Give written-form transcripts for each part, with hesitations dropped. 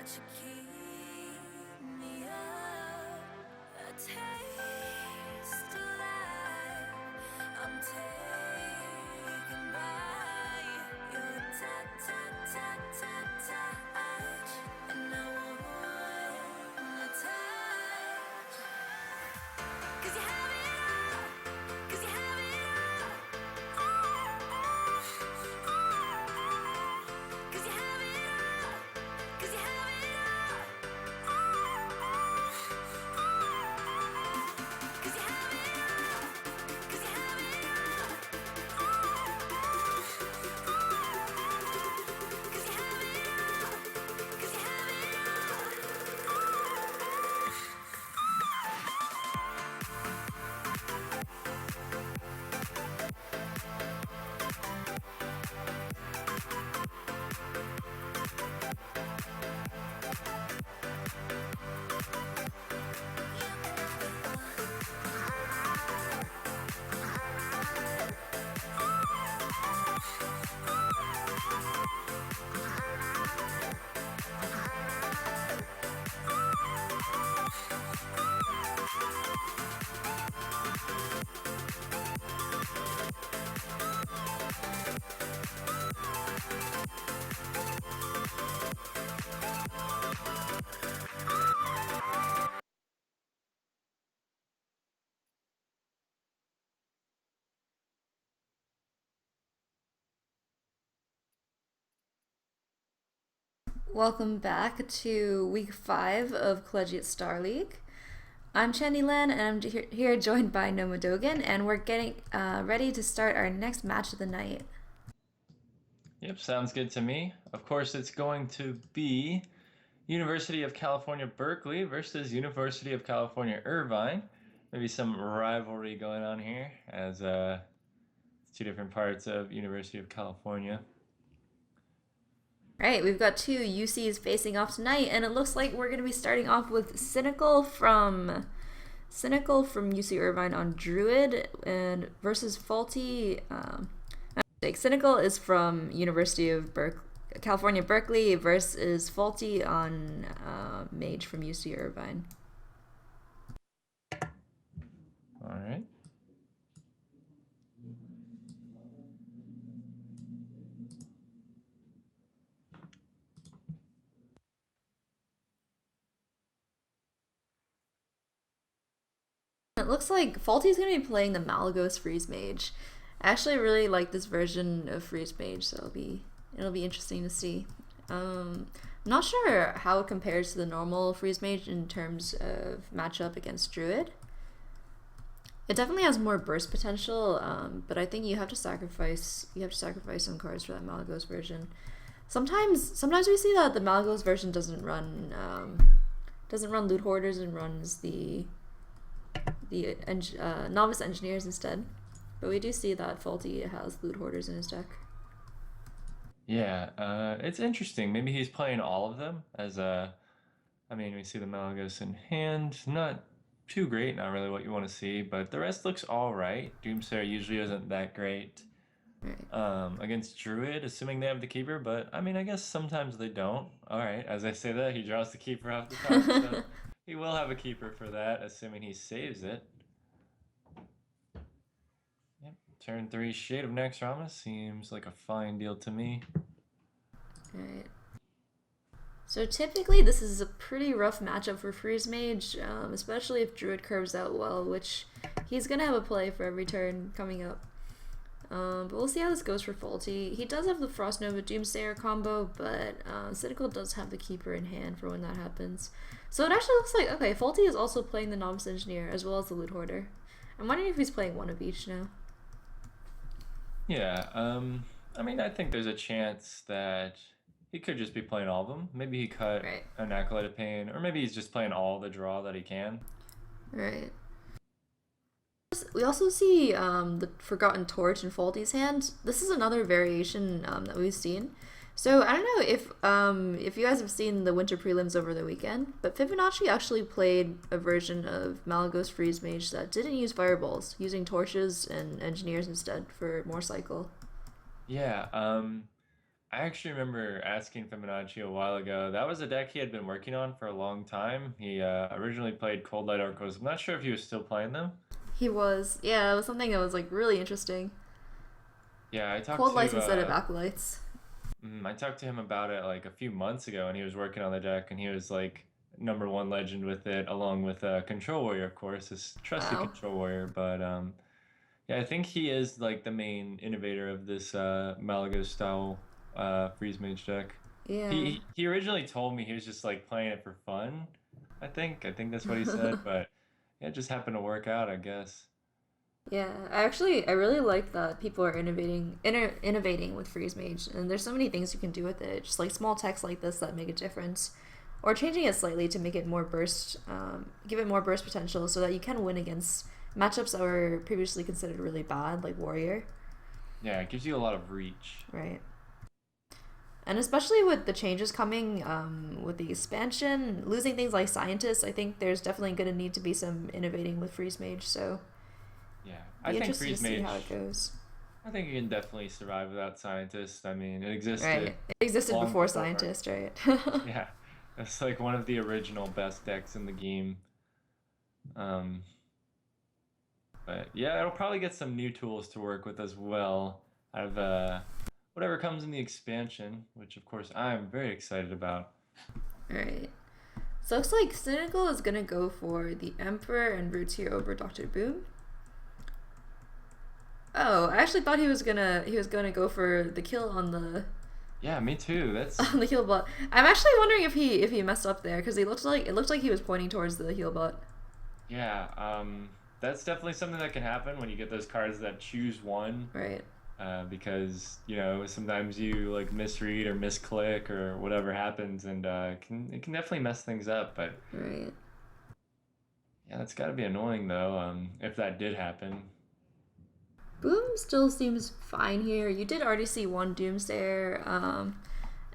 but you keep me up. A taste of life, I'm taken by your touch, and I wanna touch. 'Cause you have it all, 'cause you have it all. 'Cause you have it all, 'cause you have it all. 'Cause you have it all, 'cause you have it all. 'Cause you have it all, 'cause you have it Welcome back to week 5 of Collegiate Star League. I'm Chandy Lan, and I'm here joined by Noma Dogan, and we're getting ready to start our next match of the night. Yep, sounds good to me. Of course, it's going to be University of California, Berkeley versus University of California, Irvine. Maybe some rivalry going on here as it's two different parts of University of California. Right, we've got two UCs facing off tonight, and it looks like we're going to be starting off with Cynical from UC Irvine on Druid, and versus Faulty. Cynical is from University of California, Berkeley, versus Faulty on Mage from UC Irvine. All right. It looks like Faulty's going to be playing the Malagos Freeze Mage. I actually really like this version of Freeze Mage, so it'll be interesting to see. I'm not sure how it compares to the normal Freeze Mage in terms of matchup against Druid. It definitely has more burst potential, but I think you have to sacrifice some cards for that Malagos version. Sometimes we see that the Malagos version doesn't run loot hoarders and runs the novice engineers instead. But we do see that Faulty has loot hoarders in his deck. Yeah, it's interesting. Maybe he's playing all of them as I mean, we see the Malagos in hand. Not too great, not really what you want to see, but the rest looks all right. Doomsayer usually isn't that great Right. against Druid, assuming they have the keeper, but I mean, I guess sometimes they don't. All right, as I say that, he draws the keeper off the top, so he will have a keeper for that, assuming he saves it. Yep, turn 3 Shade of Naxxramas seems like a fine deal to me. Right. So typically this is a pretty rough matchup for Freeze Mage, especially if Druid curves out well, which he's going to have a play for every turn coming up. But we'll see how this goes for Faulty. He does have the Frost Nova Doomsayer combo, but Cynical does have the Keeper in hand for when that happens. So it actually looks like, okay, Faulty is also playing the Novice Engineer as well as the Loot Hoarder. I'm wondering if he's playing one of each now. Yeah, I mean, I think there's a chance that he could just be playing all of them. Maybe he cut Right. an Acolyte of Pain, or maybe he's just playing all the draw that he can. Right. We also see the Forgotten Torch in Faulty's hand. This is another variation that we've seen. So I don't know if you guys have seen the winter prelims over the weekend, but Fibonacci actually played a version of Malagos Freeze Mage that didn't use fireballs, using torches and engineers instead for more cycle. Yeah, I actually remember asking Fibonacci a while ago. That was a deck he had been working on for a long time. He originally played Cold Light Oracles. I'm not sure if he was still playing them. He was, yeah, it was something that was like really interesting. Yeah, I talked Cold lights to instead of acolytes. I talked to him about it like a few months ago, and he was working on the deck, and he was like number one legend with it, along with Control Warrior, of course, his trusty Wow. Control Warrior. But yeah, I think he is like the main innovator of this Malagos style freeze mage deck. Yeah. He originally told me he was just like playing it for fun. I think that's what he said, but yeah, it just happened to work out, I guess. Yeah, I really like that people are innovating with freeze mage, and there's so many things you can do with it. Just like small text like this that make a difference, or changing it slightly to make it more burst, give it more burst potential, so that you can win against matchups that were previously considered really bad, like warrior, Yeah, it gives you a lot of reach. right? And especially with the changes coming, with the expansion, losing things like scientists, I think there's definitely going to need to be some innovating with freeze mage. So Yeah, I be think interested to freeze see how it mage. goes. I think you can definitely survive without scientists. I mean, it existed Right. It existed long before before. scientists, right? Yeah, it's like one of the original best decks in the game. Um, but yeah, it'll probably get some new tools to work with as well out of whatever comes in the expansion, which of course I'm very excited about. Right. So it looks like Cynical is gonna go for the Emperor and Roots here over Doctor Boom. Oh, I actually thought he was gonna go for the kill on the Yeah, me too. That's on the heal bot. I'm actually wondering if he messed up there because he looked like he was pointing towards the heal bot. yeah, that's definitely something that can happen when you get those cards that choose one. Right. Because you know sometimes you like misread or misclick or whatever happens, and it can definitely mess things up. But Right. yeah, that's got to be annoying though. If that did happen, Boom still seems fine here. You did already see one Doomsayer,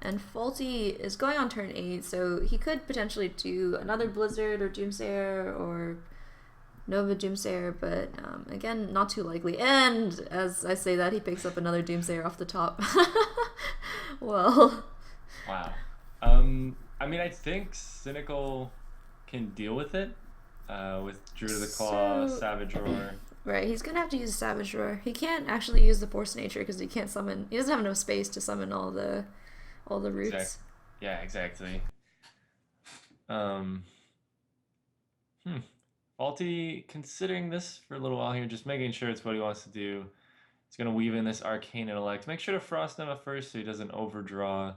and Faulty is going on turn 8, so he could potentially do another Blizzard or Doomsayer or Nova Doomsayer, but again, not too likely. And as I say that, he picks up another Doomsayer off the top. Well, wow. I mean, I think Cynical can deal with it. With Druid of the Claw, so Savage Roar. right, he's gonna have to use Savage Roar. He can't actually use the Force Nature because he can't summon. He doesn't have enough space to summon all the Exact. roots. Yeah, exactly. Um, hmm. Faulty considering this for a little while here, just making sure it's what he wants to do. He's gonna weave in this Arcane Intellect. Make sure to Frost Nova first so he doesn't overdraw,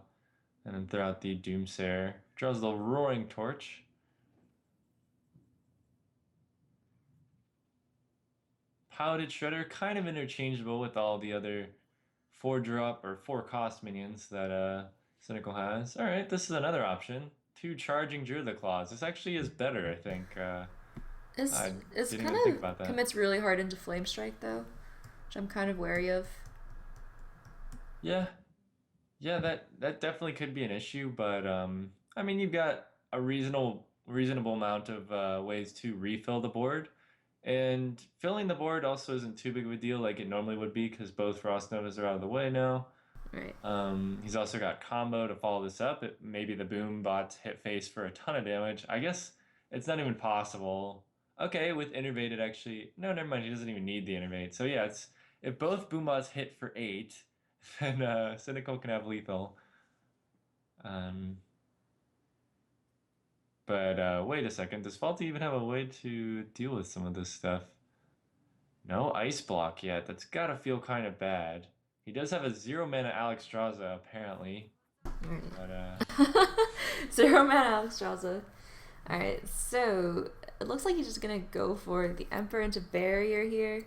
and then throw out the Doomsayer. Draws the Roaring Torch. Piloted Shredder, kind of interchangeable with all the other 4 drop or 4 cost minions that Cynical has. Alright, this is another option. 2 charging Druid of the Claws. This actually is better, I think. I It's didn't kind even think of about that. commits really hard into Flame Strike though, which I'm kind of wary of. Yeah, yeah, that definitely could be an issue, but I mean, you've got a reasonable amount of ways to refill the board, and filling the board also isn't too big of a deal like it normally would be because both Frost Novas are out of the way now. Right. He's also got combo to follow this up. Maybe the boom bots hit face for a ton of damage. I guess it's not even possible. Okay, with innervate it actually no, never mind. He doesn't even need the innervate. So yeah, it's if both boom bots hit for 8, then Cynical can have lethal. Um, but wait a second. Does Faulty even have a way to deal with some of this stuff? No ice block yet. That's gotta feel kind of bad. He does have a 0 mana Alexstrasza apparently, but Right. Zero mana Alexstrasza. Alright, so it looks like he's just gonna go for the Emperor into Barrier here.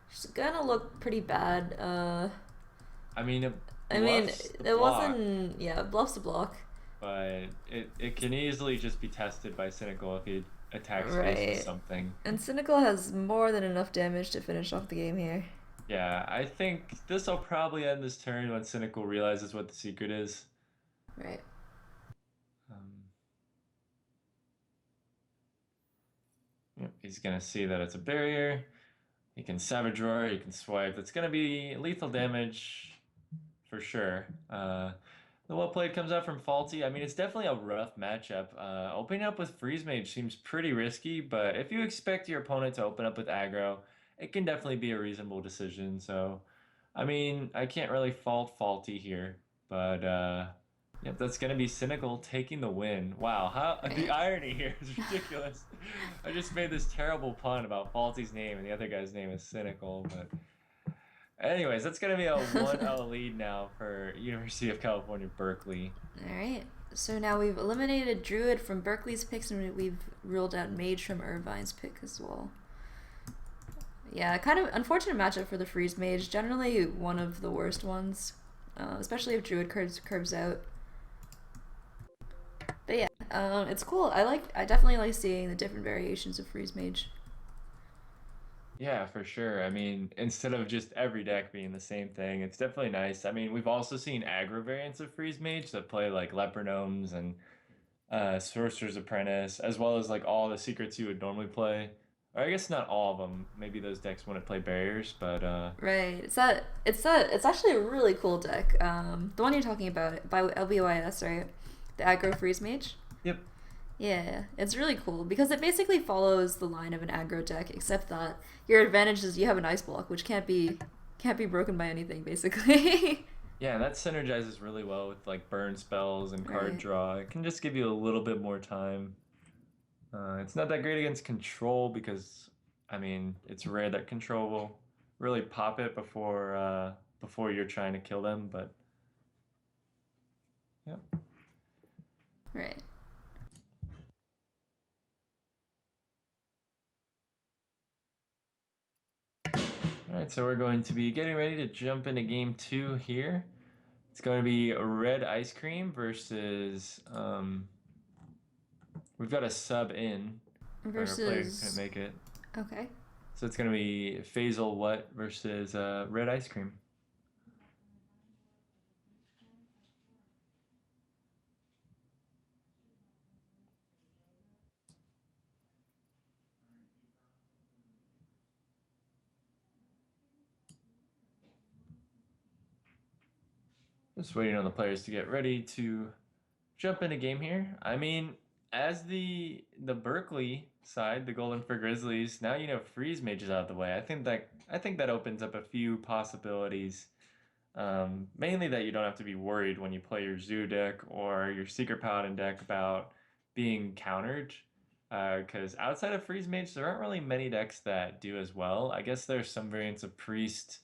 It's gonna look pretty bad. I mean, it I mean, bluffs the it block, wasn't. Yeah, bluffs a block. but it can easily just be tested by Cynical if he attacks face with Right. something. And Cynical has more than enough damage to finish off the game here. Yeah, I think this will probably end this turn when Cynical realizes what the secret is. Right. Um, yep, he's gonna see that it's a barrier. He can Savage Roar, he can swipe. It's gonna be lethal damage for sure. The well played comes out from Faulty. I mean, it's definitely a rough matchup. Opening up with Freeze Mage seems pretty risky, but if you expect your opponent to open up with aggro, it can definitely be a reasonable decision. So, I mean, I can't really fault Faulty here, but yep, that's gonna be Cynical taking the win. Wow, how the Right. irony here is ridiculous. I just made this terrible pun about Faulty's name, and the other guy's name is Cynical, but. Anyways, that's going to be a 1-0 lead now for University of California, Berkeley. All right. So now we've eliminated Druid from Berkeley's picks, and we've ruled out Mage from Irvine's pick as well. Yeah, kind of unfortunate matchup for the Freeze Mage. Generally one of the worst ones, especially if Druid curves out. But yeah, it's cool. I definitely like seeing the different variations of Freeze Mage. Yeah, for sure. I mean, instead of just every deck being the same thing, it's definitely nice. I mean, we've also seen aggro variants of Freeze Mage that play like Leper Gnomes and Sorcerer's Apprentice, as well as like all the secrets you would normally play. Or I guess not all of them. Maybe those decks wouldn't play barriers, but Right. It's actually a really cool deck. The one you're talking about by LBYS, right? The aggro freeze mage. yep. Yeah, it's really cool because it basically follows the line of an aggro deck, except that your advantage is you have an ice block, which can't be broken by anything, basically. Yeah, that synergizes really well with like burn spells and card Right. draw. It can just give you a little bit more time. It's not that great against control because, I mean, it's rare that control will really pop it before you're trying to kill them. But yeah. Right. All right, so we're going to be getting ready to jump into game two here. It's going to be red ice cream versus we've got a sub in. Our player couldn't Versus. make it. Okay. So it's going to be Faisal What versus red ice cream. Just waiting on the players to get ready to jump into game here. I mean, as the Berkeley side, the Golden for Grizzlies, now Freeze Mage is out of the way. I think that opens up a few possibilities. Mainly that you don't have to be worried when you play your Zoo deck or your Secret Paladin deck about being countered. Because outside of Freeze Mage, there aren't really many decks that do as well. I guess there's some variants of Priest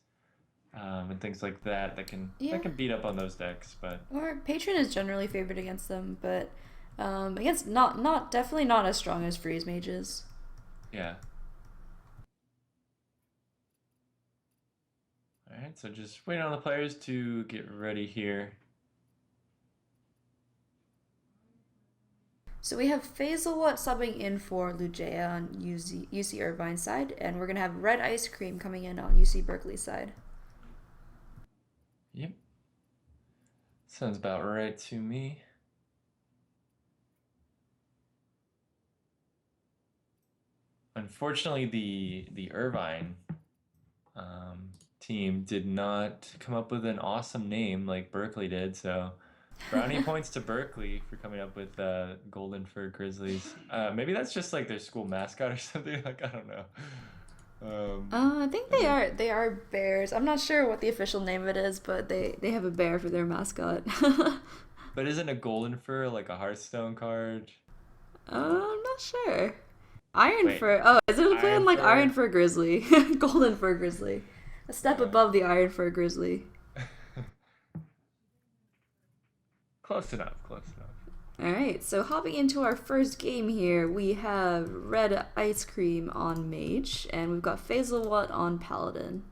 and things like that Yeah. that can beat up on those decks. But Or Patron is generally favored against them, but against not definitely not as strong as freeze mages. yeah. All right, so just waiting on the players to get ready here. So we have Fazelwat subbing in for Lugea on UC Irvine's side, and we're gonna have Red Ice Cream coming in on UC Berkeley's side. Yep. Sounds about right to me. Unfortunately, the Irvine team did not come up with an awesome name like Berkeley did, so brownie points to Berkeley for coming up with Golden Fur Grizzlies. Maybe that's just like their school mascot or something. Like I don't know. I think they are bears. I'm not sure what the official name of it is, but they have a bear for their mascot. But isn't a Golden Fur like a Hearthstone card? I'm not sure. Iron Wait, Fur. Oh, is it playing Iron like Fur? Iron Fur Grizzly? Golden Fur Grizzly. A step Yeah. above the Iron Fur Grizzly. Close enough. Close enough. Alright, so hopping into our first game here, we have Red Ice Cream on Mage, and we've got Fazelwat on Paladin.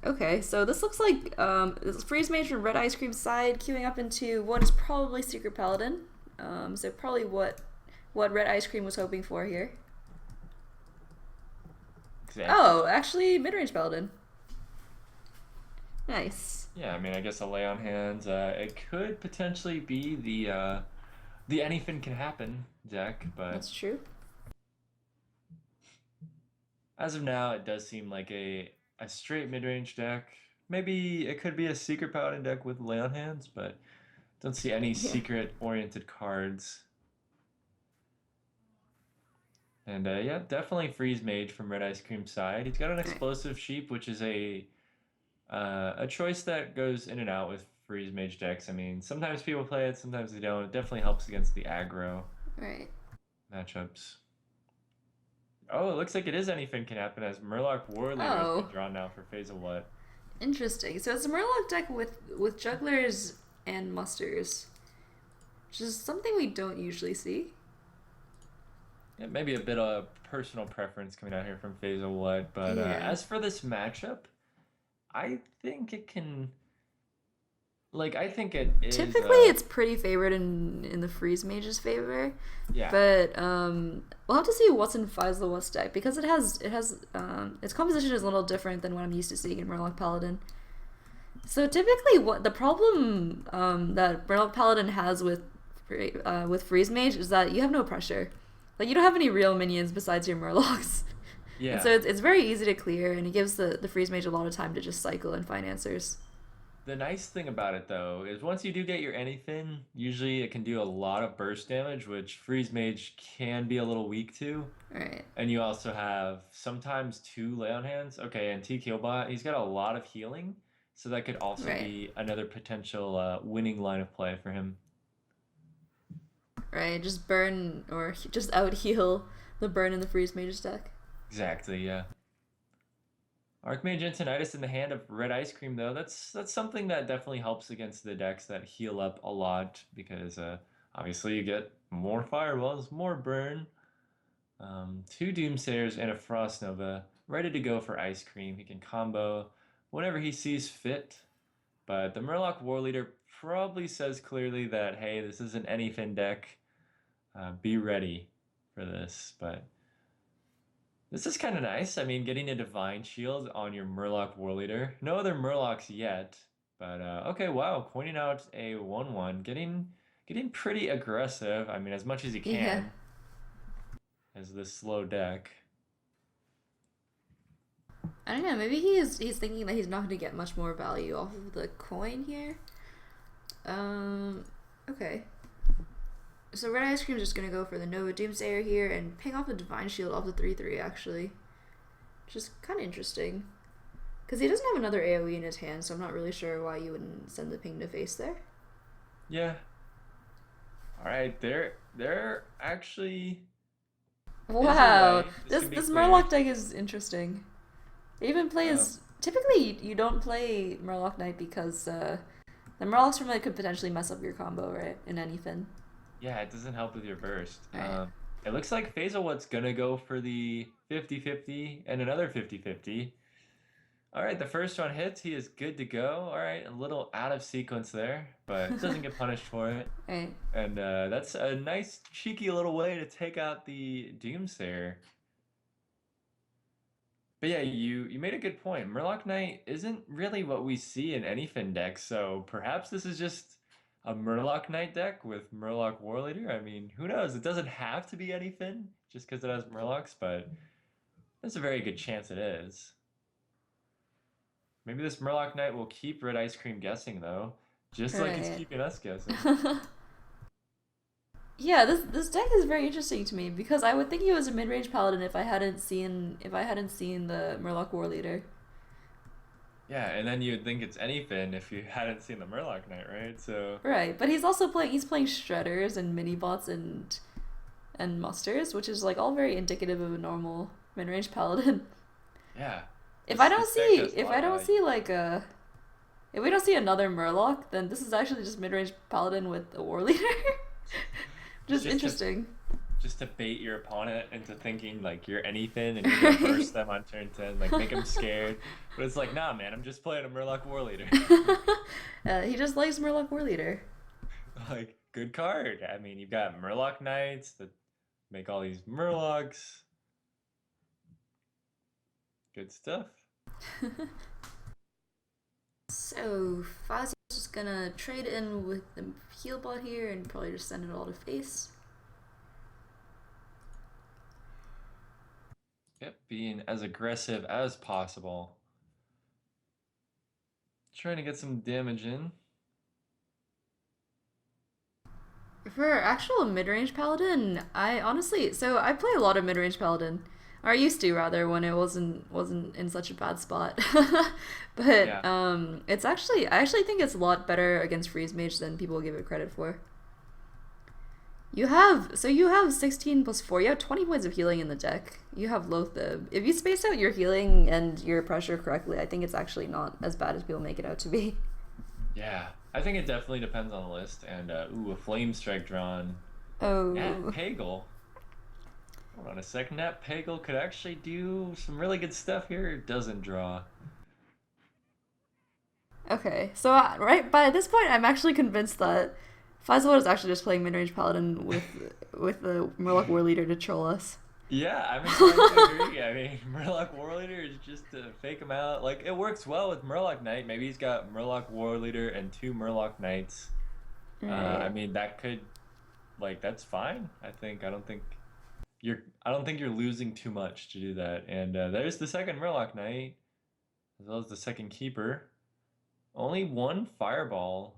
Okay, so this looks like this is Freeze Mage from Red Ice Cream side, queuing up into what is probably Secret Paladin. So probably what Red Ice Cream was hoping for here. Exactly. Oh, actually mid-range Paladin. Nice. Yeah, I mean, I guess a lay on hands. It could potentially be the anything can happen deck, but That's true. as of now, it does seem like a straight mid range deck. Maybe it could be a secret paladin deck with lay on hands, but don't see any Yeah. secret-oriented cards. And yeah, definitely Freeze Mage from Red Ice Cream side. He's got an All right. Explosive Sheep, which is a choice that goes in and out with Freeze Mage decks. I mean, sometimes people play it, sometimes they don't. It definitely helps against the aggro All right. matchups. Oh, it looks like it is anything can happen as Murloc War Leader has been Oh, drawn now for Phase of What? interesting. So it's a Murloc deck with jugglers and musters, which is something we don't usually see. Yeah, maybe a bit of personal preference coming out here from Phase of What, but Yeah. as for this matchup, I think it can, like, I think it is, Typically, it's pretty favored in the freeze mage's favor, yeah, but we'll have to see what's in Faisal deck because its composition is a little different than what I'm used to seeing in Murloc Paladin. So typically, what the problem that Murloc Paladin has with freeze mage is that you have no pressure, like you don't have any real minions besides your Murlocs. And so yeah. it's very easy to clear, and it gives the freeze mage a lot of time to just cycle and find answers. The nice thing about it though is once you do get your anything, usually it can do a lot of burst damage, which Freeze Mage can be a little weak to. All right, And you also have sometimes two lay on hands. Okay, and T Killbot, he's got a lot of healing, so that could also right, be another potential winning line of play for him. right. Just burn or just out heal the burn in the freeze mage's deck. Exactly, yeah. Archmage Intonitis in the hand of Red Ice Cream, though, that's something that definitely helps against the decks that heal up a lot because obviously you get more fireballs, more burn, two Doomsayers and a Frost Nova ready to go for Ice Cream. He can combo whenever he sees fit, but the Murloc War Leader probably says clearly that hey, this is an anyfin deck. Be ready for this, but. This is kind of nice. I mean, getting a Divine Shield on your Murloc War Leader. No other Murlocs yet, but okay, wow. Pointing out a 1/1, getting pretty aggressive. I mean, as much as he Yeah, can as this slow deck. I don't know. Maybe he's thinking that he's not going to get much more value off of the coin here. Um, okay. So Red Ice Cream is just gonna go for the Nova Doomsayer here and ping off the Divine Shield off the 3/3 actually, which is kind of interesting. Because he doesn't have another AoE in his hand, so I'm not really sure why you wouldn't send the ping to face there. Yeah. All right, they're actually is a Wow, way. This this can be this cleared. Murloc deck is interesting. It even Um, plays. Typically, you don't play Murloc Knight because the Murlocs from it could potentially mess up your combo, right? In anything. yeah, it doesn't help with your burst. Alright. It looks like What's gonna go for the 50-50 and another 50-50. All right, the first one hits. He is good to go. All right, a little out of sequence there, but doesn't get punished for it. Alright. And that's a nice, cheeky little way to take out the Doomsayer. But yeah, you made a good point. Murloc Knight isn't really what we see in any Fin deck, so perhaps this is just a Murloc Knight deck with Murloc War Leader. I mean, who knows? It doesn't have to be any Fin just because it has Murlocs, but there's a very good chance it is. Maybe this Murloc Knight will keep Red Ice Cream guessing, though. Just like it's Alright. keeping us guessing. Yeah, this deck is very interesting to me because I would think he was a mid range paladin if I hadn't seen the Murloc War Leader. Yeah, and then you'd think it's anything if you hadn't seen the Murloc Knight, right? So, Right, but he's playing shredders and mini bots and musters, which is like all very indicative of a normal mid range paladin. yeah. If I don't This deck see has a if lot I of don't value. see like a if we don't see another Murloc, then this is actually just mid range paladin with a war leader. It's Just interesting. just to bait your opponent into thinking like you're anything and you're gonna burst them on turn 10, like make them scared. But it's like, nah, man, I'm just playing a Murloc War Leader. He just likes Murloc War Leader. Like, good card. I mean, you've got Murloc Knights that make all these Murlocs. Good stuff. So Fazi's just gonna trade in with the heal bot here and probably just send it all to face. Yep, being as aggressive as possible. Trying to get some damage in. For actual mid-range paladin, I honestly, so I play a lot of mid-range paladin, or I used to rather when it wasn't in such a bad spot. But Yeah. it's actually I actually think it's a lot better against freeze mage than people give it credit for. You have 16 plus 4. You have 20 points of healing in the deck. You have Loatheb. If you space out your healing and your pressure correctly, I think it's actually not as bad as people make it out to be. Yeah. I think it definitely depends on the list. And ooh, a flame strike drawn. Nat Oh. Pagel. Hold on a second. Nat Pagel could actually do some really good stuff here. It doesn't draw. Okay, so right by this point, I'm actually convinced that Faisalot is actually just playing mid-range paladin with the Murloc War Leader to troll us. Yeah, I'm inclined to agree. I mean, Murloc Warleader is just to fake him out. Like, it works well with Murloc Knight. Maybe he's got Murloc Warleader and two Murloc Knights. I Right. mean, that could, like, that's fine. I don't think you're losing too much to do that. And there's the second Murloc Knight, as well as the second Keeper. Only one Fireball.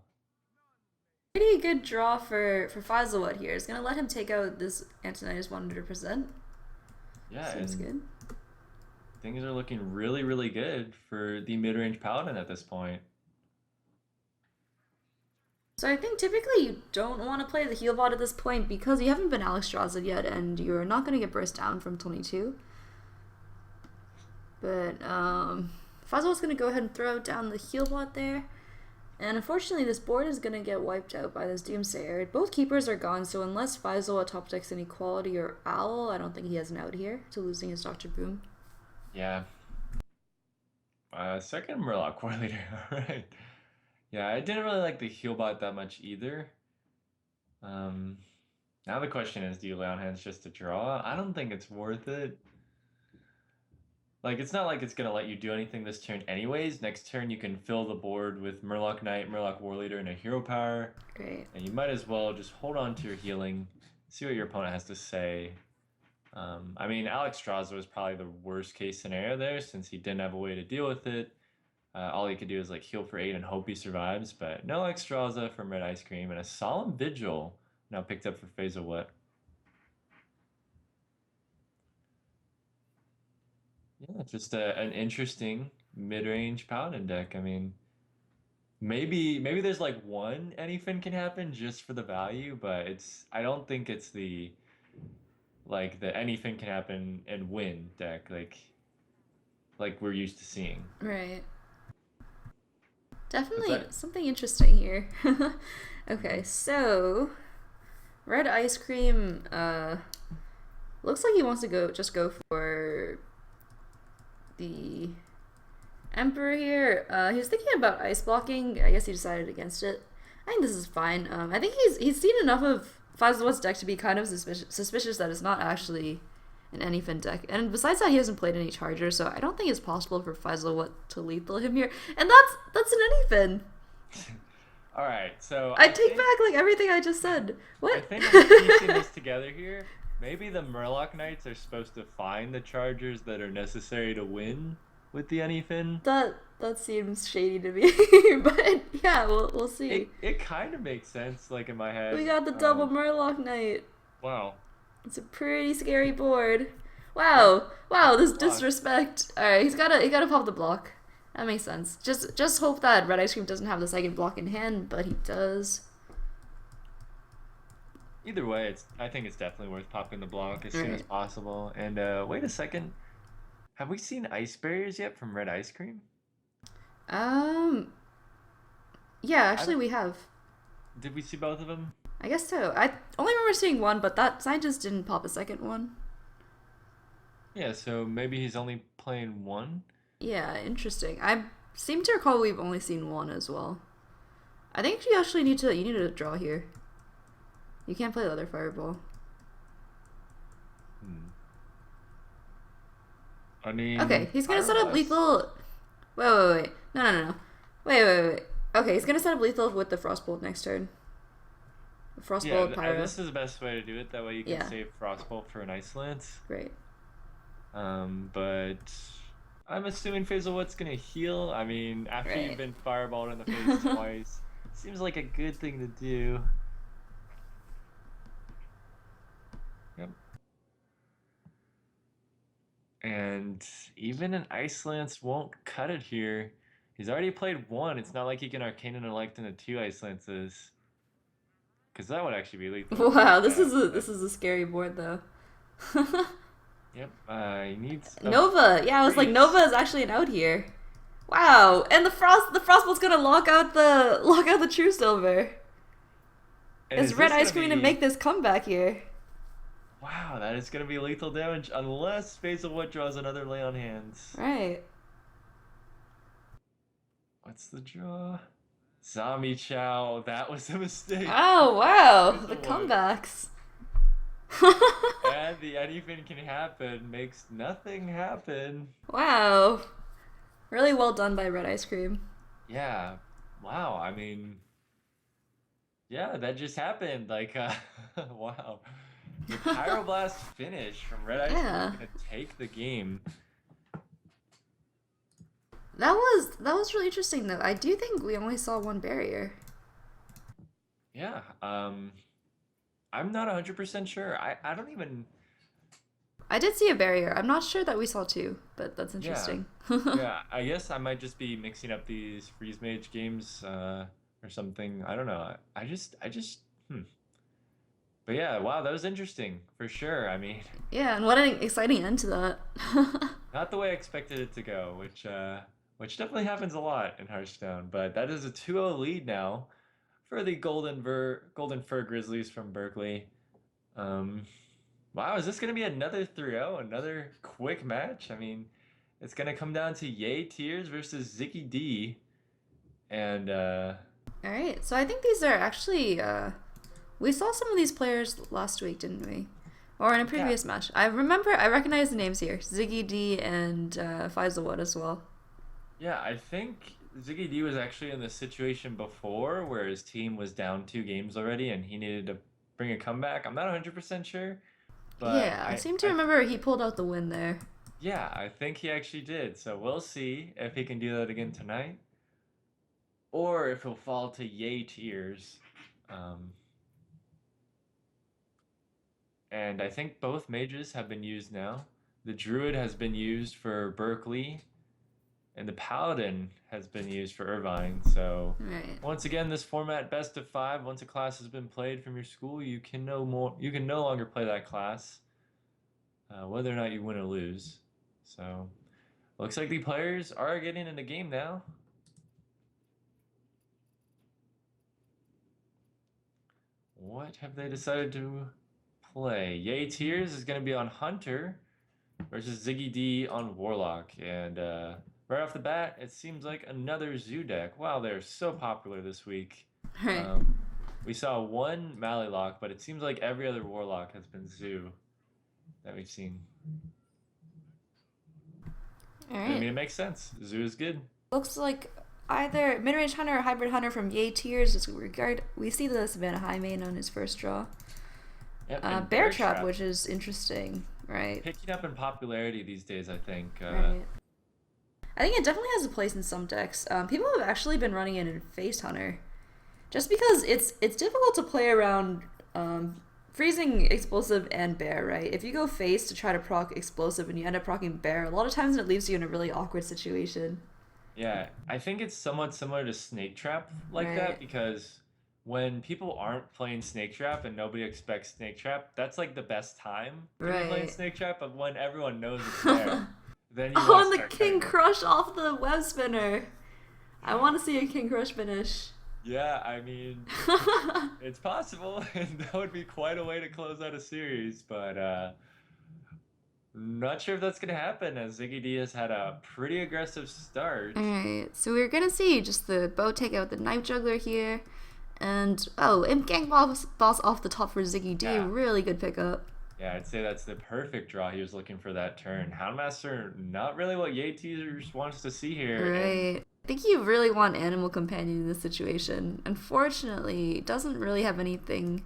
Pretty good draw for Faisalot here. It's gonna let him take out this Antonius 100%. Yeah, Seems and good. things are looking really, really good for the mid-range Paladin at this point. So I think typically you don't want to play the heal bot at this point because you haven't been Alex Strazed yet, and you're not gonna get burst down from 22. But Faisalot's gonna go ahead and throw down the heal bot there. And unfortunately, this board is going to get wiped out by this Doomsayer. Both keepers are gone, so unless Faisal top decks an Equality or Owl, I don't think he has an out here to losing his Dr. Boom. Yeah. Second Murloc War Leader. Alright. Yeah, I didn't really like the heal bot that much either. Now the question is, do you lay on hands just to draw? I don't think it's worth it. Like, it's not like it's gonna let you do anything this turn anyways. Next turn you can fill the board with Murloc Knight, Murloc War Leader, and a Hero Power. Great. And you might as well just hold on to your healing, see what your opponent has to say. I mean, Alex Straza was probably the worst case scenario there since he didn't have a way to deal with it. All he could do is like heal for 8 and hope he survives, but no Alex Straza from Red Ice Cream and a Solemn Vigil now picked up for Phase What? Yeah, just an interesting mid-range Paladin deck. I mean, maybe there's like one anything can happen just for the value, but I don't think it's the anything can happen and win deck like we're used to seeing. Right. Is Definitely that something interesting here. Okay, so Red Ice Cream looks like he wants to go for the Emperor here. He was thinking about ice blocking. I guess he decided against it. I think this is fine. I think he's seen enough of Fazlawat's deck to be kind of suspicious that it's not actually an anyfin deck. And besides that, he hasn't played any Charger, so I don't think it's possible for Fazlawat to lethal him here. And that's an anyfin. All right, so I take back like everything I just said. I What? think I'm piecing this together here. Maybe the Murloc Knights are supposed to find the Chargers that are necessary to win with the anyfin. That seems shady to me, but yeah, we'll It see. it kind of makes sense, like in my head. We got the double Murloc Knight. Wow. It's a pretty scary board. Wow, this Block. disrespect. All right, he gotta pop the block. That makes sense. Just hope that Red Ice Cream doesn't have the second block in hand, but he does. Either way, I think it's definitely worth popping the block as soon as Right. possible. And wait a second, have we seen ice barriers yet from Red Ice Cream? Um, yeah, I actually don't, we have. did we see both of them? I guess so. I only remember seeing one, but that scientist didn't pop a second one. Yeah, so maybe he's only playing one. Yeah, interesting. I seem to recall we've only seen one as well. I think you actually need to draw here. You can't play the other fireball. Hmm. I mean, Okay, he's gonna Pyro set up Blast. lethal. Wait. No. Wait. Okay, he's gonna set up lethal with the Frostbolt next turn. The Yeah, Frostbolt Pyro. this is the best way to do it. That way you can Yeah. save Frostbolt for an Ice Lance. Great. But I'm assuming Hazelwood's gonna heal. I mean, after you've Right. been fireballed in the face twice, seems like a good thing to do. Yep. And even an Ice Lance won't cut it here. He's already played one. It's not like he can Arcane Intellect into two Ice Lances. Because that would actually be lethal. Wow, Yeah, this is a scary board though. yep. He needs a Nova. Yeah, I was like, freeze. Nova is actually an out here. Wow, and the frostbolt's gonna lock out the True Silver. And Is is Red this Ice gonna Queen to be- make this comeback here? Wow, that is going to be lethal damage unless Hazelwood draws another lay on hands. Right. What's the draw? Zombie Chow. That was a mistake. Oh wow, Hazelwood. the comebacks. And the anything can happen makes nothing happen. Wow. Really well done by Red Ice Cream. Yeah. Wow. I mean, yeah, that just happened. Like, wow. The Pyroblast finish from Red Ice Yeah. Cream gonna take the game. That was really interesting though. I do think we only saw one barrier. Yeah. I'm not 100% sure. I don't even. I did see a barrier. I'm not sure that we saw two, but that's interesting. Yeah, I guess I might just be mixing up these Freeze Mage games or something. I don't know. I just. But yeah, wow, that was interesting for sure. I mean, Yeah, and what an exciting end to that. not the way I expected it to go, which definitely happens a lot in Hearthstone. But that is a 2-0 lead now for the Golden Fur Grizzlies from Berkeley. Wow, is this going to be another 3-0, another quick match? I mean, it's going to come down to Yay Tears versus Ziggy D. And All right, so I think these are actually we saw some of these players last week, didn't we? Or in a previous match. I recognize the names here. Ziggy D and Faisalwood as well. yeah, I think Ziggy D was actually in the situation before where his team was down 2 games already and he needed to bring a comeback. I'm not 100% sure, but Yeah, I seem to remember he pulled out the win there. yeah, I think he actually did. So we'll see if he can do that again tonight, or if he'll fall to Yay Tears. And I think both mages have been used now. The Druid has been used for Berkeley, and the Paladin has been used for Irvine. So Right. once again, this format, best of 5. Once a class has been played from your school, you can no longer play that class, whether or not you win or lose. So looks like the players are getting in the game now. What have they decided to play? Yay Tears is going to be on Hunter versus Ziggy D on Warlock. And right off the bat, it seems like another Zoo deck. Wow, they're so popular this week. Right. We saw one Mallylock, but it seems like every other Warlock has been Zoo that we've seen. All I mean, right. it makes sense. Zoo is good. Looks like either mid-range hunter or hybrid hunter from Yay Tears. We see the Savannah High main on his first draw. Yep, and Bear Trap, which is interesting, right? picking up in popularity these days, I think. Right. I think it definitely has a place in some decks. People have actually been running it in Face Hunter, just because it's difficult to play around freezing explosive and bear, right? If you go face to try to proc explosive and you end up procking bear, a lot of times it leaves you in a really awkward situation. Yeah, I think it's somewhat similar to Snake Trap like Right. that, because when people aren't playing Snake Trap and nobody expects Snake Trap, that's like the best time to be playing Right. Snake Trap. But when everyone knows it's there, then you Oh, want and to the start King cutting it. Crush off the web spinner. I want to see a King Crush finish. Yeah, I mean, it's possible, and that would be quite a way to close out a series. But not sure if that's gonna happen, as Ziggy D has had a pretty aggressive start. Alright, so we're gonna see just the bow take out the Knife Juggler here. And, oh, Imp Gang boss off the top for Ziggy D. Yeah. Really good pickup. Yeah, I'd say that's the perfect draw he was looking for that turn. Houndmaster, not really what Yay Teasers wants to see here. and- Right. I think you really want Animal Companion in this situation. Unfortunately, he doesn't really have anything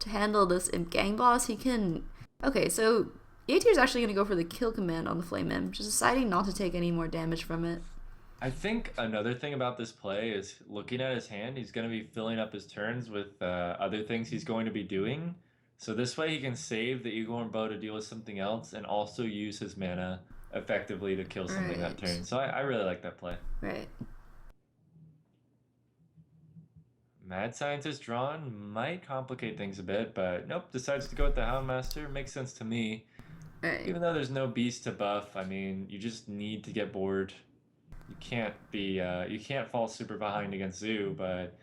to handle this Imp Gang boss. He can... Okay, so A tier is actually going to go for the kill command on the Flame Imp, just deciding not to take any more damage from it. I think another thing about this play is looking at his hand, he's going to be filling up his turns with other things he's going to be doing. So this way he can save the Eaglehorn Bow to deal with something else and also use his mana effectively to kill something that Right. turn. So I really like that play. Right. Mad Scientist drawn might complicate things a bit, but nope, decides to go with the Houndmaster. Makes sense to me. Right. Even though there's no beast to buff, I mean, you just need to get bored. You can't fall super behind against Zoo, but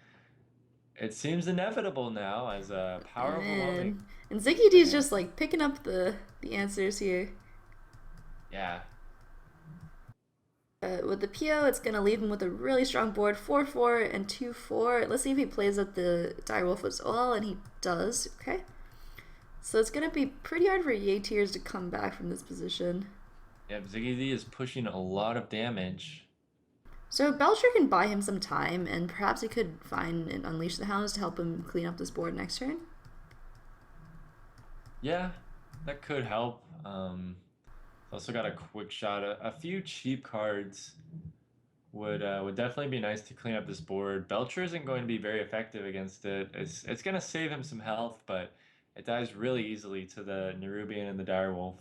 it seems inevitable now as a power overwhelming. And Ziggy D's And just like picking up the answers here. yeah, With the PO, it's going to leave him with a really strong board 4-4 and 2-4. Let's see if he plays up the Direwolf as well, and he does. Okay. So it's going to be pretty hard for Yay Tears to come back from this position. yeah, Ziggy D is pushing a lot of damage. So Belcher can buy him some time, and perhaps he could find and unleash the Hounds to help him clean up this board next turn. Yeah, that could help. Also got a quick shot. A few cheap cards would definitely be nice to clean up this board. Belcher isn't going to be very effective against it. It's going to save him some health, but it dies really easily to the Nerubian and the Direwolf.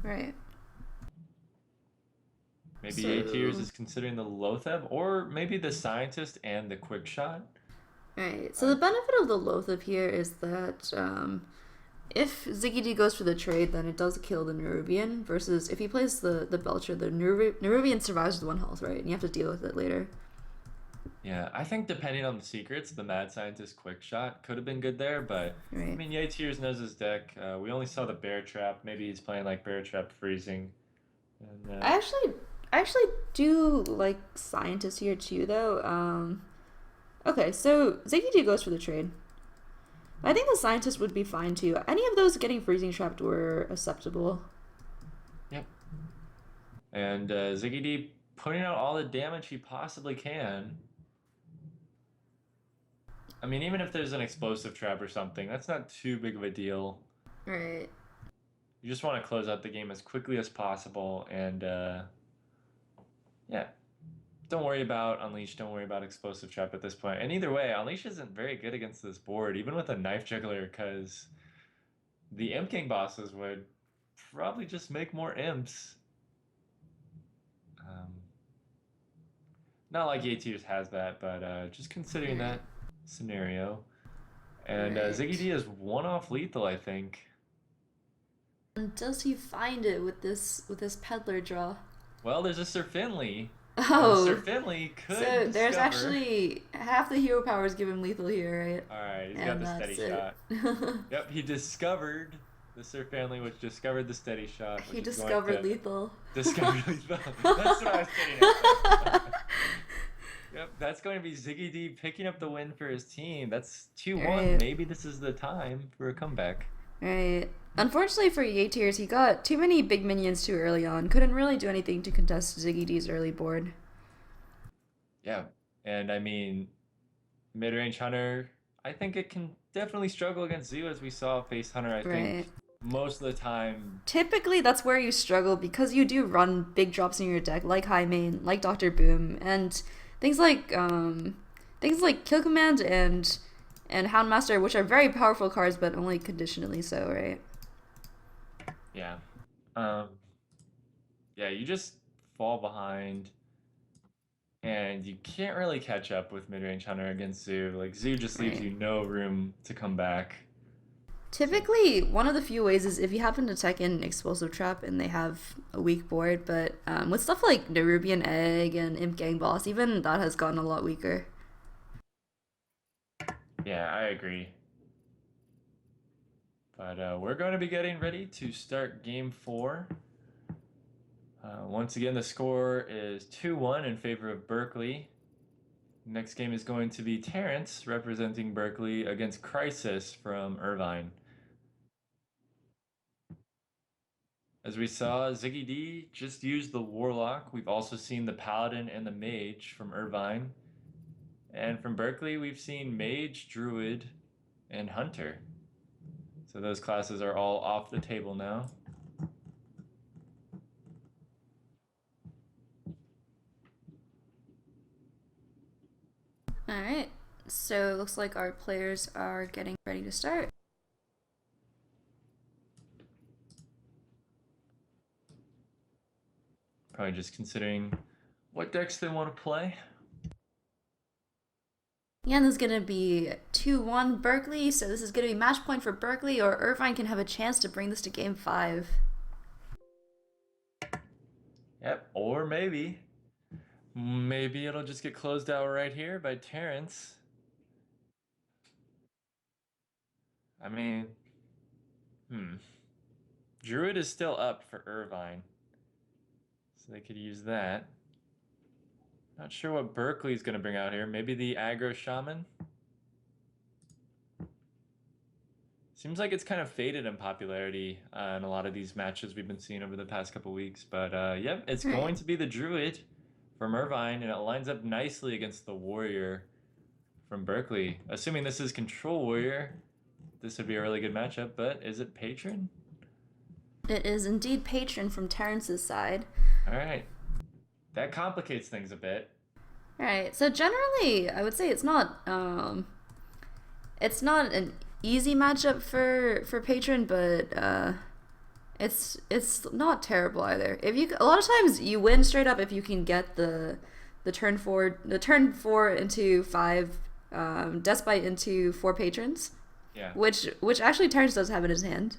Right. Maybe So- A tiers is considering the Lotheb, or maybe the Scientist and the Quick Shot. Right. So the benefit of the Lothab here is that if Ziggy D goes for the trade, then it does kill the Nerubian, versus if he plays the Belcher, the Nerubian survives with 1 health, right? And you have to deal with it later. Yeah, I think depending on the secrets, the Mad Scientist Quick Shot could have been good there, but I Right. mean, Yay Tears knows his deck. We only saw the Bear Trap. Maybe he's playing like Bear Trap Freezing. And I actually do like Scientist here too, though. Okay, so Ziggy D goes for the trade. I think the Scientist would be fine too. Any of those getting freezing trapped were acceptable. Ziggy D putting out all the damage he possibly can. I mean, even if there's an explosive trap or something, that's not too big of a deal. Right. You just want to close out the game as quickly as possible, and yeah, don't worry about Unleash, don't worry about Explosive Trap at this point. And either way, Unleash isn't very good against this board, even with a Knife Juggler, because the Imp King bosses would probably just make more Imps. Not like ATers has that, but just considering that scenario. And Right. Ziggy D is 1-off lethal, I think. And does he find it with this peddler draw? Well, there's a Sir Finley. Oh, Sir Finley could so there's discover- actually half the hero powers give him lethal here, right? Alright, he's got the steady shot. Yep, he discovered the Sir Family, which discovered the steady shot. He which is going discovered to- lethal. Discovered lethal. That's what I was getting at. Yep, that's going to be Ziggy D picking up the win for his team. That's 2-1. Right. Maybe this is the time for a comeback. Right. Unfortunately for Yay Tears, he got too many big minions too early on. Couldn't really do anything to contest Ziggy D's early board. Yeah, and I mean, mid-range Hunter, I think it can definitely struggle against Zoo, as we saw face Hunter, I Right. think. Most of the time, Typically, that's where you struggle because you do run big drops in your deck, like High Main, like Dr. Boom, and things like Kill Command and Houndmaster, which are very powerful cards, but only conditionally so, right? yeah. Yeah, you just fall behind, and you can't really catch up with mid-range Hunter against Zoo. Like, Zoo just leaves Right. you no room to come back. Typically, one of the few ways is if you happen to tech in Explosive Trap and they have a weak board, but with stuff like Nerubian Egg and Imp Gang Boss, even that has gotten a lot weaker. Yeah, I agree. But we're going to be getting ready to start game 4. Once again, the score is 2-1 in favor of Berkeley. Next game is going to be Terrence representing Berkeley against Crisis from Irvine. As we saw, Ziggy D just used the Warlock. We've also seen the Paladin and the Mage from Irvine. And from Berkeley, we've seen Mage, Druid, and Hunter. So those classes are all off the table now. All right. So it looks like our players are getting ready to start. Probably just considering what decks they want to play. Yeah, and this is going to be 2-1 Berkeley, so this is going to be match point for Berkeley, or Irvine can have a chance to bring this to game 5. Yep, or maybe it'll just get closed out right here by Terrence. I mean, Druid is still up for Irvine, so they could use that. Not sure what Berkeley's going to bring out here. Maybe the aggro shaman? Seems like it's kind of faded in popularity in a lot of these matches we've been seeing over the past couple weeks. But yep, it's going to be the Druid from Irvine, and it lines up nicely against the Warrior from Berkeley. Assuming this is Control Warrior, this would be a really good matchup, but is it Patron? It is indeed Patron from Terrence's side. All right. That complicates things a bit. All right, so generally, I would say it's not an easy matchup for Patron, but it's not terrible either. If you a lot of times you win straight up if you can get the turn 4 into 5 Despite into 4 patrons. Yeah. Which actually Terrence does have in his hand.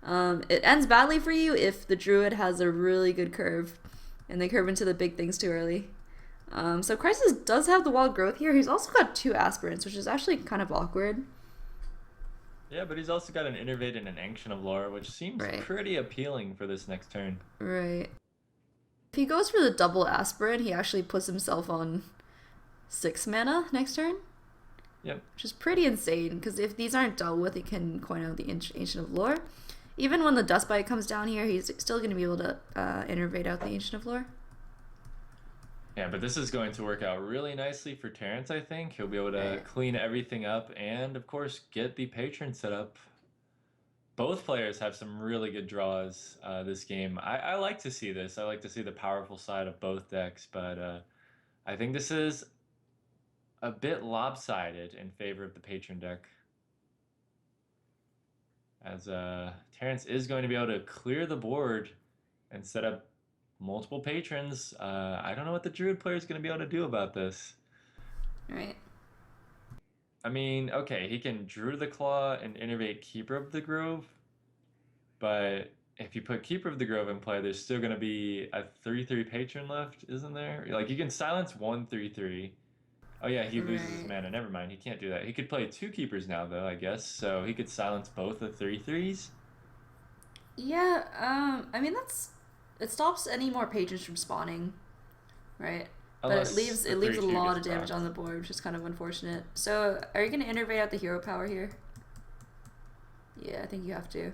It ends badly for you if the Druid has a really good curve and they curve into the big things too early. So Crisis does have the wild growth here. He's also got 2 aspirants, which is actually kind of awkward. Yeah, but he's also got an Innervate and an Ancient of Lore, which seems pretty appealing for this next turn. Right. If he goes for the double aspirant, he actually puts himself on 6 mana next turn. Yep. Which is pretty insane, because if these aren't dealt with, he can coin out the Ancient of Lore. Even when the Dustbite comes down here, he's still going to be able to Innervate out the Ancient of Lore. Yeah, but this is going to work out really nicely for Terrence, I think. He'll be able to clean everything up and, of course, get the Patron set up. Both players have some really good draws this game. I like to see this. I like to see the powerful side of both decks, but I think this is a bit lopsided in favor of the Patron deck. As Terrence is going to be able to clear the board and set up multiple patrons. I don't know what the Druid player is going to be able to do about this. Right. I mean, okay, he can Druid the Claw and Innervate Keeper of the Grove, but if you put Keeper of the Grove in play, there's still going to be a 3/3 patron left, isn't there? Like, you can silence one 3/3. Oh yeah, he loses his mana. Never mind, he can't do that. He could play 2 Keepers now, though, I guess, so he could silence both the 3/3s. Yeah, I mean, it stops any more patrons from spawning, right? Unless but it the leaves a 3/2 lot gets of damage blocked. on the board, which is kind of unfortunate. So, are you going to Innervate out the hero power here? Yeah, I think you have to.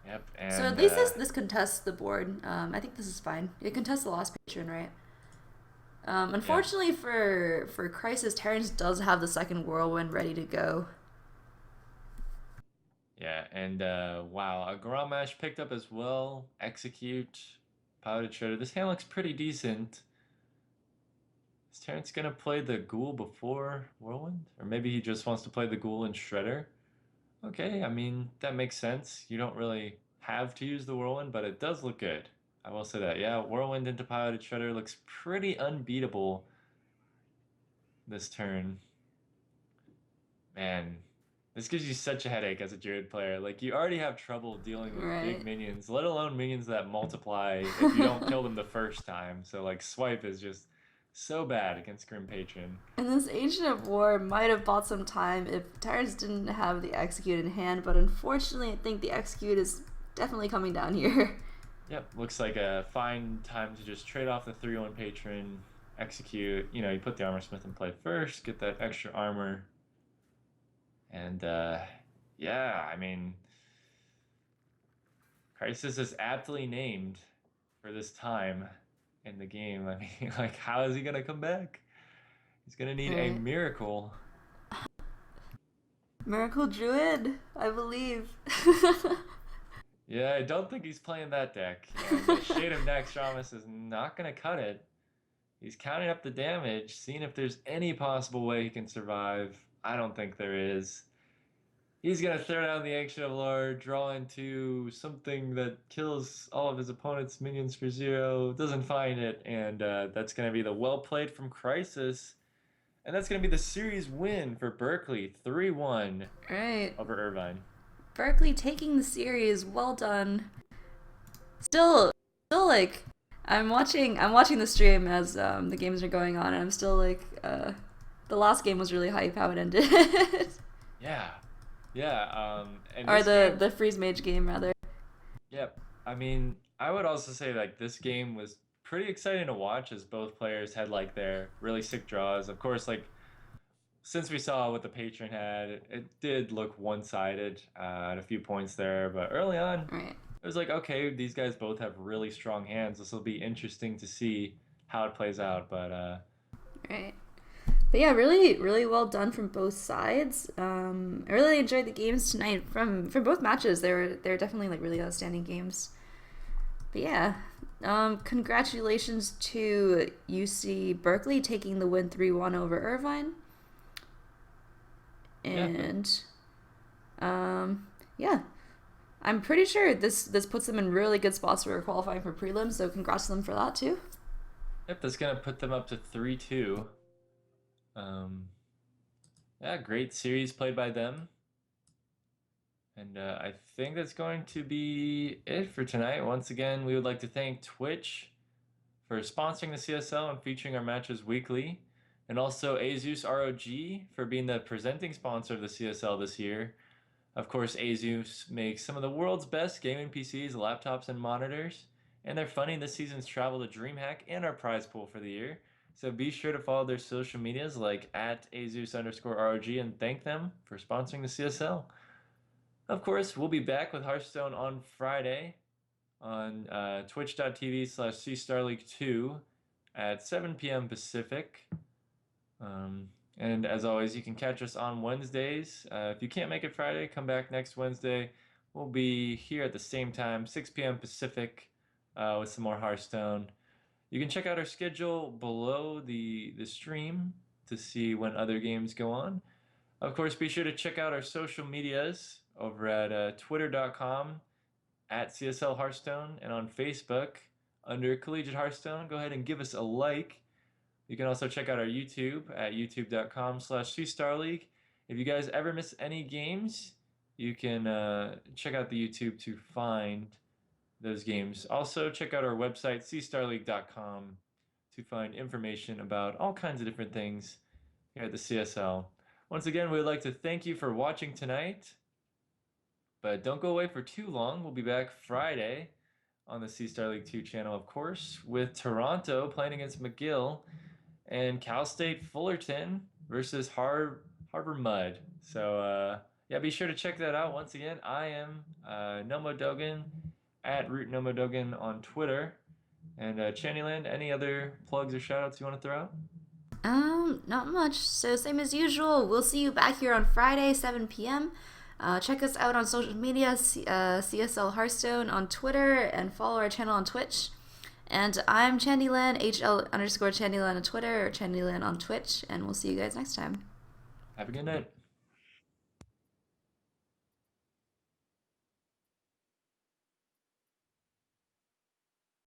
Yep, and So at least this contests the board. I think this is fine. It contests the last patron, right? Unfortunately for Crisis, Terrence does have the second Whirlwind ready to go. Yeah, and wow, a Grommash picked up as well. Execute, Piloted Shredder. This hand looks pretty decent. Is Terrence gonna play the Ghoul before Whirlwind? Or maybe he just wants to play the Ghoul and Shredder? Okay, I mean, that makes sense. You don't really have to use the Whirlwind, but it does look good. I will say that. Yeah, Whirlwind into Piloted Shredder looks pretty unbeatable this turn. Man, this gives you such a headache as a Druid player. Like, you already have trouble dealing with big minions, let alone minions that multiply if you don't kill them the first time. So, like, Swipe is just so bad against Grim Patron. And this Ancient of War might have bought some time if Terrence didn't have the Execute in hand, but unfortunately I think the Execute is definitely coming down here. Yep, looks like a fine time to just trade off the 3/1 Patron, Execute. You know, you put the Armor Smith in play first, get that extra armor. And, yeah, I mean, Crisis is aptly named for this time in the game. I mean, like, how is he going to come back? He's going to need a miracle. Miracle Druid, I believe. Yeah, I don't think he's playing that deck. And the Shade of Naxxramas is not going to cut it. He's counting up the damage, seeing if there's any possible way he can survive. I don't think there is. He's going to throw down the Ancient of Lore, draw into something that kills all of his opponent's minions for 0, doesn't find it, and that's going to be the well played from Crisis. And that's going to be the series win for Berkeley, 3-1 Right. over Irvine. Berkeley taking the series. Well done. Still like I'm watching the stream as the games are going on, and I'm still like the last game was really hype how it ended. Yeah. Yeah, and Or this game, the freeze mage game rather. yep. I mean, I would also say like this game was pretty exciting to watch as both players had like their really sick draws. Of course, like since we saw what the patron had, it did look one-sided at a few points there, but early on, Right. it was like, okay, these guys both have really strong hands. This will be interesting to see how it plays out, but Right. But yeah, really, really well done from both sides. I really enjoyed the games tonight from both matches. They're definitely like really outstanding games. But yeah, congratulations to UC Berkeley taking the win 3-1 over Irvine. And yeah, I'm pretty sure this puts them in really good spots for qualifying for prelims. So congrats to them for that too. yep, that's gonna put them up to 3-2. Yeah, great series played by them. And I think that's going to be it for tonight. Once again, we would like to thank Twitch for sponsoring the CSL and featuring our matches weekly, and also Azus ROG for being the presenting sponsor of the CSL this year. Of course, Asus makes some of the world's best gaming PCs, laptops, and monitors, and they're funding this season's travel to DreamHack and our prize pool for the year. So be sure to follow their social medias like at Azus_ROG and thank them for sponsoring the CSL. Of course, we'll be back with Hearthstone on Friday on twitch.tv/CStarLeague2 at 7 p.m. Pacific. And as always, you can catch us on Wednesdays. If you can't make it Friday, come back next Wednesday. We'll be here at the same time, 6 p.m. Pacific, with some more Hearthstone. You can check out our schedule below the stream to see when other games go on. Of course, be sure to check out our social medias over at twitter.com at CSL Hearthstone, and on Facebook under Collegiate Hearthstone. Go ahead and give us a like. You can also check out our YouTube at youtube.com/CStarLeague. If you guys ever miss any games, you can check out the YouTube to find those games. Also, check out our website, cstarleague.com, to find information about all kinds of different things here at the CSL. Once again, we would like to thank you for watching tonight. But don't go away for too long. We'll be back Friday on the CStar League 2 channel, of course, with Toronto playing against McGill and Cal State Fullerton versus Harbor Mud. So, yeah, be sure to check that out. Once again, I am Nomo Dogan at Root Nomo Dogan on Twitter. And Chandyland, any other plugs or shoutouts you want to throw out? Not much. So same as usual. We'll see you back here on Friday, 7 p.m. Check us out on social media, CSL Hearthstone on Twitter, and follow our channel on Twitch. And I'm Chandyland, HL_Chandyland on Twitter, or Chandyland on Twitch, and we'll see you guys next time. Have a good night.